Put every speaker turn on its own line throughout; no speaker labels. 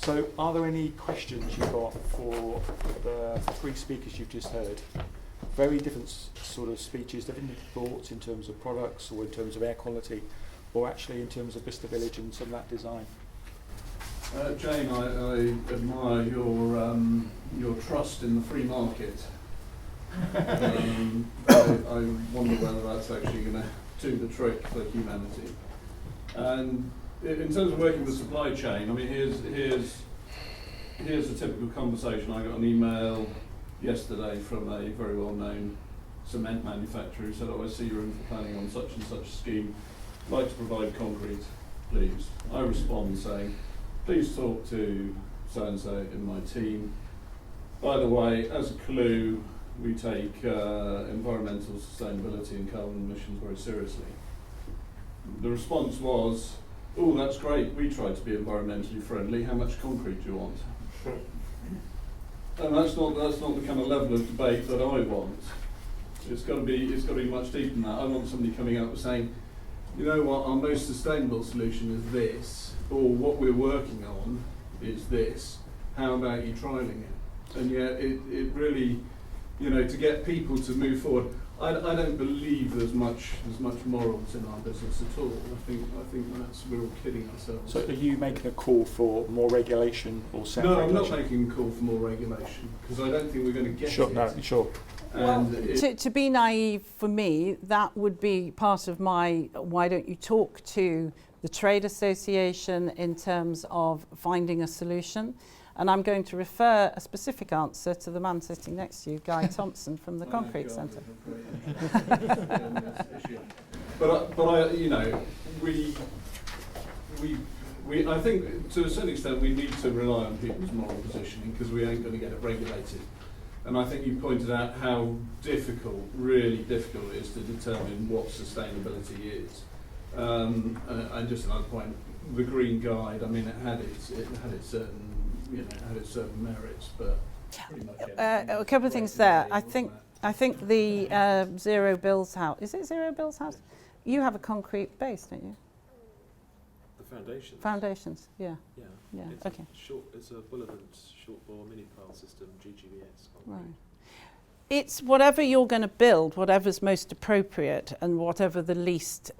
So are there any questions you've got for the three speakers you've just heard? Very different sort of speeches, different thoughts in terms of products or in terms of air quality, or actually in terms of Vista Village and some of that design.
Jane, I admire your trust in the free market. I wonder whether that's actually going to do the trick for humanity. And in terms of working with supply chain, I mean, here's a typical conversation. I got an email yesterday from a very well-known cement manufacturer who said, "Oh, I see you're in for planning on such and such a scheme. I'd like to provide concrete, please." I respond saying, "Please talk to so-and-so in my team. By the way, as a clue, we take environmental sustainability and carbon emissions very seriously." The response was, "Oh, that's great. We try to be environmentally friendly. How much concrete do you want?" And that's not the kind of level of debate that I want. It's got to be much deeper than that. I want somebody coming up and saying, "You know what? Our most sustainable solution is this, or what we're working on is this. How about you trialing it?" And yet, it really, to get people to move forward. I don't believe there's much morals in our business at all. I think we're all kidding ourselves.
So are you making a call for more regulation or
No, I'm not making a call for more regulation because I don't think we're going to get it.
No, sure.
Well, to be naive for me, that would be part of my, why don't you talk to the trade association in terms of finding a solution? And I'm going to refer a specific answer to the man sitting next to you, Guy Thompson from the Concrete Centre.
But I think to a certain extent we need to rely on people's moral positioning because we ain't going to get it regulated. And I think you pointed out how really difficult it is to determine what sustainability is. And just another point, the Green Guide. I mean, it had its certain merits, but pretty much
a couple of things there. I think the Zero Bills House. Is it Zero Bills House? You have a concrete base, don't you?
The foundations.
Foundations, yeah.
Yeah.
Okay.
It's a Bullivant short bore mini pile system, GGBS.
Right. It's whatever you're going to build, whatever's most appropriate, and whatever the least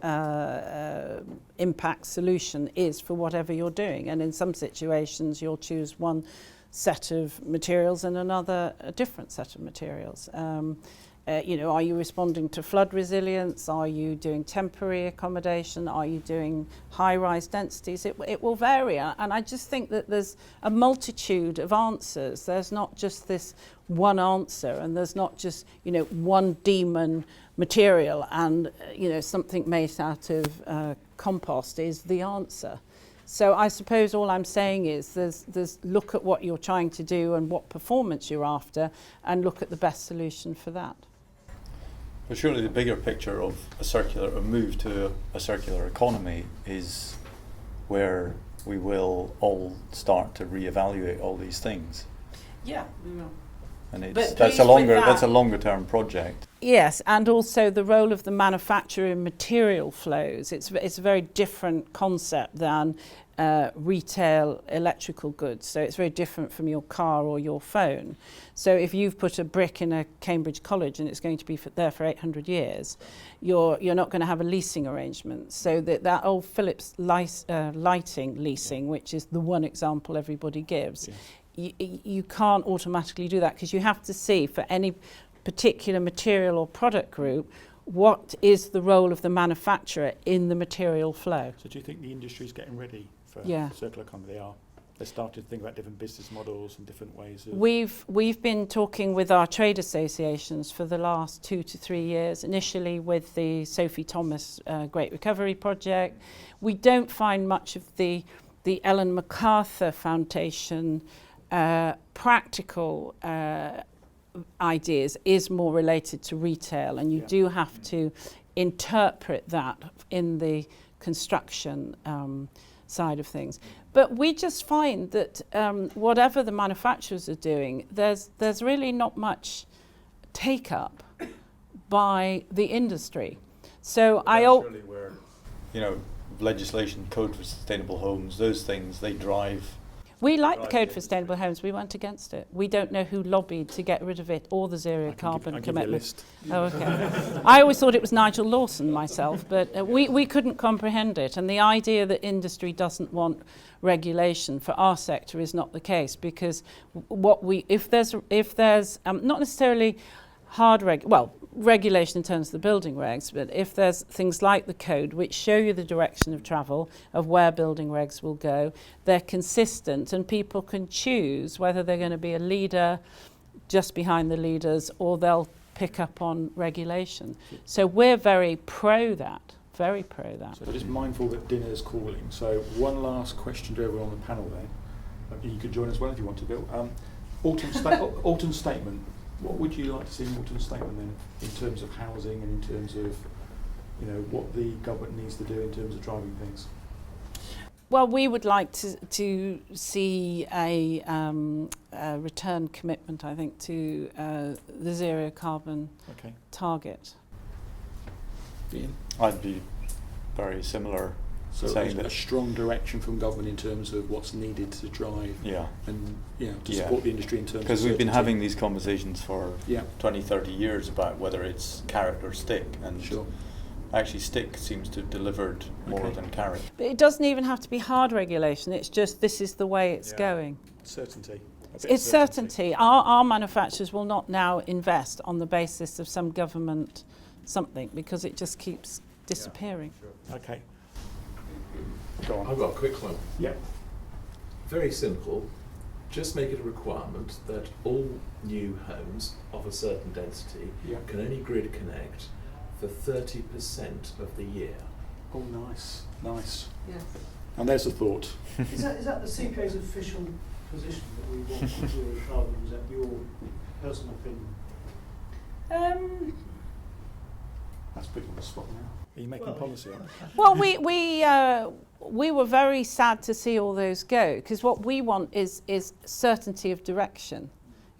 impact solution is for whatever you're doing. And in some situations, you'll choose one set of materials and another a different set of materials. Are you responding to flood resilience? Are you doing temporary accommodation? Are you doing high-rise densities? It will vary, and I just think that there's a multitude of answers. There's not just this one answer, and there's not just one demon material, and something made out of compost is the answer. So I suppose all I'm saying is there's look at what you're trying to do and what performance you're after, and look at the best solution for that.
But surely the bigger picture of a move to a circular economy is where we will all start to reevaluate all these things.
Yeah, we will.
And that's a longer term project.
Yes, and also the role of the manufacturer in material flows. It's a very different concept than retail electrical goods. So it's very different from your car or your phone. So if you've put a brick in a Cambridge college and it's going to be there for 800 years, you're not going to have a leasing arrangement. So that old Philips lighting leasing, which is the one example everybody gives, you can't automatically do that because you have to see for any particular material or product group what is the role of the manufacturer in the material flow.
So do you think the industry is getting ready for circular economy? They started to think about different business models and different ways of...
We've been talking with our trade associations for the last 2 to 3 years, initially with the Sophie Thomas Great Recovery Project. We don't find much of the Ellen MacArthur Foundation practical ideas is more related to retail, and you do have to interpret that in the construction side of things. But we just find that whatever the manufacturers are doing, there's really not much take up by the industry. So
really where, legislation, code for sustainable homes, those things, they drive.
We like the
Right,
Code
yeah,
for Sustainable Homes. We went against it. We don't know who lobbied to get rid of it or the zero carbon
I'll give you a
commitment.
list.
Oh, okay. I always thought it was Nigel Lawson myself, but we couldn't comprehend it. And the idea that industry doesn't want regulation for our sector is not the case, because if there's not necessarily regulation in terms of the building regs, but if there's things like the code which show you the direction of travel of where building regs will go, they're consistent and people can choose whether they're going to be a leader just behind the leaders or they'll pick up on regulation. So we're very pro that. Very pro that.
So just mindful that dinner's calling. So one last question to everyone on the panel there. You could join as well if you want to, Bill. Autumn statement. What would you like to see in Autumn statement then, in terms of housing and in terms of, what the government needs to do in terms of driving things?
Well, we would like to see a return commitment, I think, to the zero carbon target.
Ian?
I'd be very similar.
So
saying
a
that
strong direction from government in terms of what's needed to drive and to support the industry in terms of
because we've been
certainty.
having these conversations for 20, 30 years about whether it's carrot or stick, and actually stick seems to have delivered more than carrot.
But it doesn't even have to be hard regulation, it's just this is the way it's going.
Certainty.
It's certainty. Our manufacturers will not now invest on the basis of some government something, because it just keeps disappearing.
Okay. Go on.
I've got a quick one.
Yeah.
Very simple. Just make it a requirement that all new homes of a certain density can only grid connect for 30% of the year.
Oh, nice.
Yes.
And there's a thought.
Is that the CPA's official position that we want zero carbon? Is that your personal opinion?
That's put you on the spot now. Are you making policy on it?
Well, we were very sad to see all those go, because what we want is certainty of direction.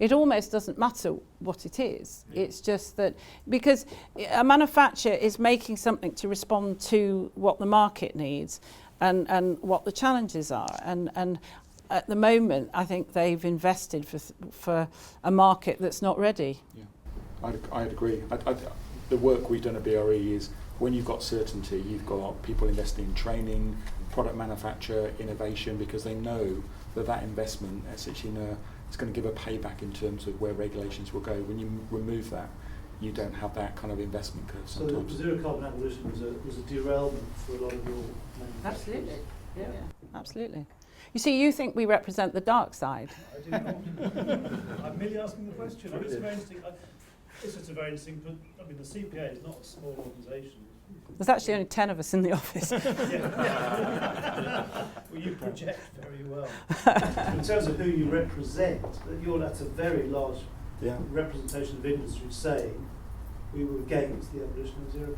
It almost doesn't matter what it is. It's just that because a manufacturer is making something to respond to what the market needs and what the challenges are. And at the moment, I think they've invested for a market that's not ready.
Yeah, I'd agree. The work we've done at BRE is when you've got certainty, you've got people investing in training, product manufacture, innovation, because they know that investment essentially it's going to give a payback in terms of where regulations will go. When you remove that, you don't have that kind of investment curve sometimes.
So the zero carbon abolition was a derailment for a lot of your manufacturers.
Absolutely. Yeah, absolutely. You see, you think we represent the dark side.
I do not. I'm merely asking the question. It's very interesting. It's just a very interesting, but I mean, the CPA is not a small organisation.
There's actually only 10 of us in the office.
Well, you project very well. In terms of who you represent, that's a very large representation of industry saying we were against the abolition of zero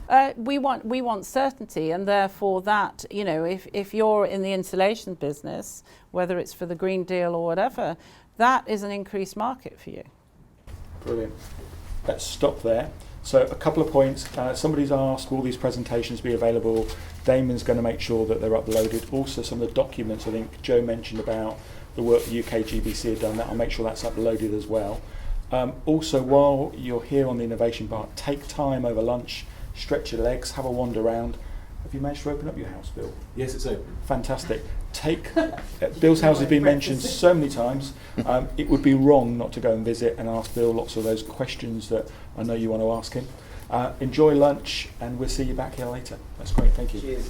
carbon.
We want certainty, and therefore that, if you're in the insulation business, whether it's for the Green Deal or whatever, that is an increased market for you.
Brilliant. Let's stop there. So a couple of points. Somebody's asked, will these presentations be available? Damon's going to make sure that they're uploaded. Also, some of the documents, I think Joe mentioned about the work the UK GBC have done, that I'll make sure that's uploaded as well. Also, while you're here on the innovation part, take time over lunch, stretch your legs, have a wander around. Have you managed to open up your house, Bill?
Yes, it's open.
Fantastic. Bill's house has been mentioned so many times. It would be wrong not to go and visit and ask Bill lots of those questions that I know you want to ask him. Enjoy lunch, and we'll see you back here later. That's great. Thank you.
Cheers.